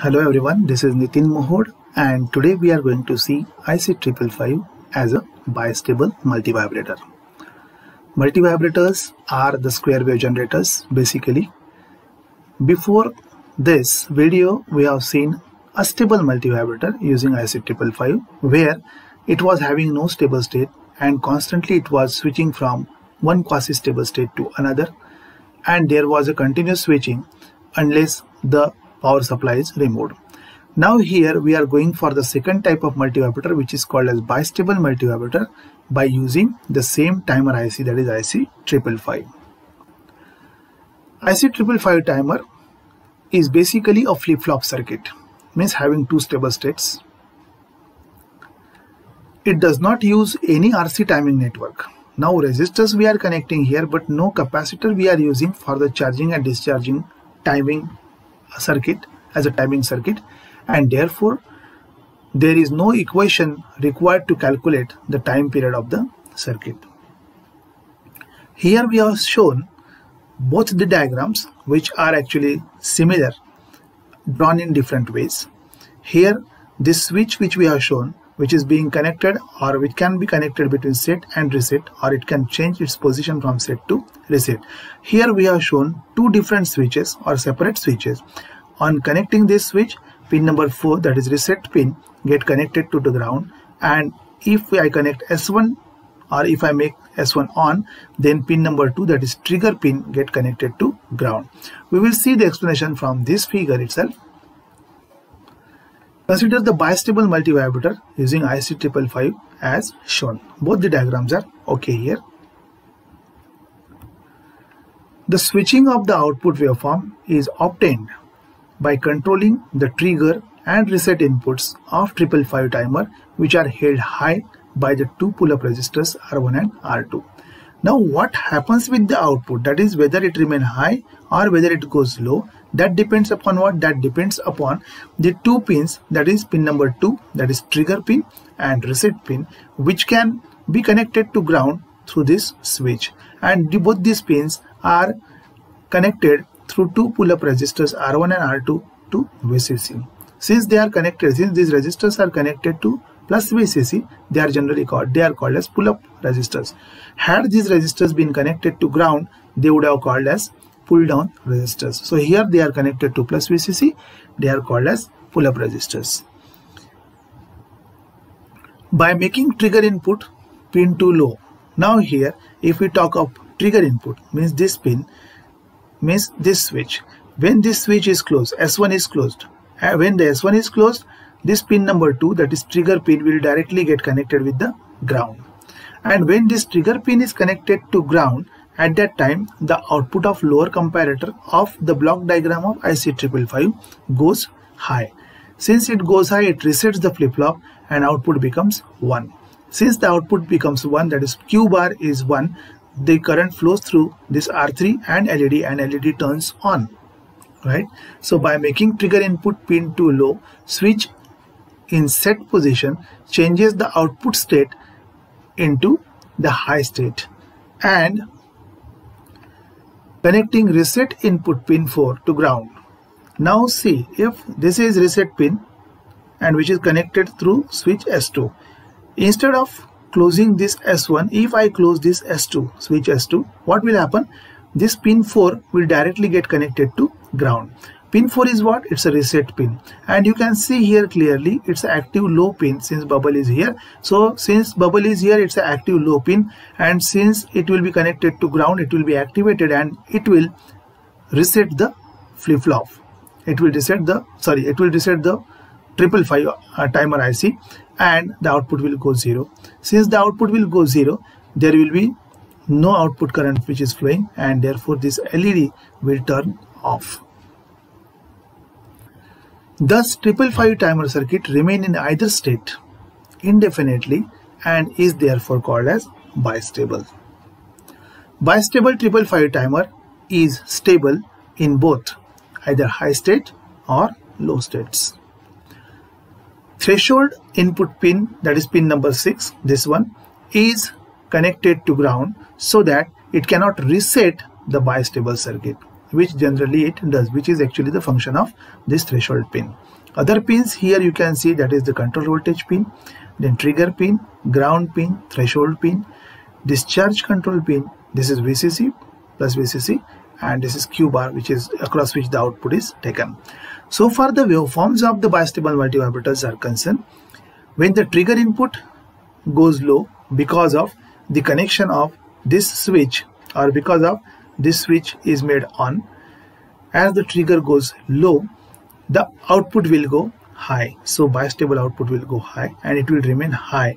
Hello everyone, this is Nitin Mohod and today we are going to see IC555 as a bistable multivibrator. Multivibrators are the square wave generators basically. Before this video we have seen a stable multivibrator using IC555 where it was having no stable state and constantly it was switching from one quasi-stable state to another, and there was a continuous switching unless the power supply is removed. Now here we are going for the second type of multivibrator, which is called as bistable multivibrator, by using the same timer IC, that is IC555. IC555 timer is basically a flip-flop circuit, means having two stable states. It does not use any RC timing network. Now resistors we are connecting here, but no capacitor we are using for the charging and discharging timing circuit as a timing circuit, and therefore there is no equation required to calculate the time period of the circuit. Here we have shown both the diagrams, which are actually similar, drawn in different ways. Here this switch which we have shown, which is being connected or which can be connected between set and reset, or it can change its position from set to reset. Here we have shown two different switches or separate switches. On connecting this switch, pin number 4, that is reset pin, get connected to the ground, and if I connect S1 or if I make S1 on, then pin number 2, that is trigger pin, get connected to ground. We will see the explanation from this figure itself. Consider the bistable multivibrator using IC555 as shown. Both the diagrams are okay here. The switching of the output waveform is obtained by controlling the trigger and reset inputs of 555 timer, which are held high by the two pull-up resistors R1 and R2. Now what happens with the output, that is whether it remains high or whether it goes low, that depends upon what? That depends upon the two pins, that is pin number 2, that is trigger pin, and reset pin, which can be connected to ground through this switch, and both these pins are connected through two pull-up resistors R1 and R2 to VCC. Since they are connected, since these resistors are connected to plus VCC, they are called as pull-up resistors. Had these resistors been connected to ground, they would have called as pull-down resistors. So here they are connected to plus VCC, they are called as pull-up resistors. By making trigger input pin to low, now here if we talk of trigger input, means this pin, means this switch. When this switch is closed, S1 is closed. When the S1 is closed, this pin number 2, that is trigger pin, will directly get connected with the ground. And when this trigger pin is connected to ground, at that time the output of lower comparator of the block diagram of IC555 goes high. Since it goes high, it resets the flip-flop and output becomes 1. Since the output becomes 1, that is Q bar is 1, the current flows through this R3 and LED turns on, right? So by making trigger input pin to low, switch in set position changes the output state into the high state, and connecting reset input pin 4 to ground. Now see, if this is reset pin and which is connected through switch S2, instead of closing this S1, if I close this S2, switch S2, what will happen? This pin 4 will directly get connected to ground. Pin 4 is what? It's a reset pin, and you can see here clearly it's an active low pin since bubble is here. So since bubble is here, it's an active low pin, and since it will be connected to ground, it will be activated and it will reset the flip-flop. It will reset the 555 timer IC, and the output will go 0. Since the output will go 0, there will be no output current which is flowing, and therefore this LED will turn off. Thus 555 timer circuit remain in either state indefinitely and is therefore called as bistable. Bistable 555 timer is stable in both either high state or low states. Threshold input pin, that is pin number 6, this one, is connected to ground so that it cannot reset the bistable circuit. which generally it does, which is actually the function of this threshold pin. Other pins here you can see, that is the control voltage pin, then trigger pin, ground pin, threshold pin, discharge control pin. This is VCC plus VCC, and this is Q bar, which is across which the output is taken. So far the waveforms of the bistable multivibrators are concerned. When the trigger input goes low because of the connection of this switch, or because of this switch is made on, as the trigger goes low, the output will go high. So bistable output will go high, and it will remain high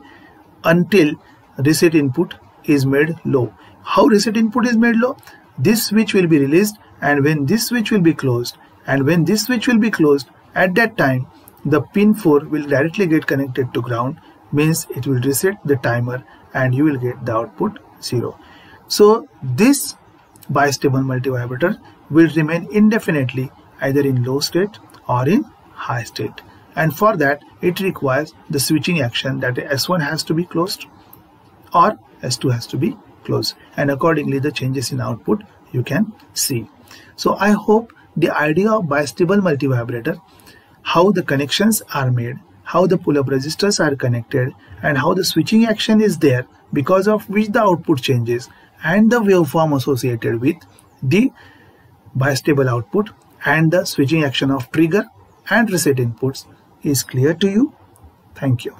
until reset input is made low. How reset input is made low? This switch will be released, and when this switch will be closed, and when this switch will be closed, at that time the pin 4 will directly get connected to ground, means it will reset the timer and you will get the output 0. So this bistable multivibrator will remain indefinitely either in low state or in high state, and for that it requires the switching action, that S1 has to be closed or S2 has to be closed, and accordingly the changes in output you can see. So I hope the idea of bistable multivibrator, how the connections are made, how the pull-up resistors are connected, and how the switching action is there because of which the output changes, and the waveform associated with the bistable output and the switching action of trigger and reset inputs is clear to you. Thank you.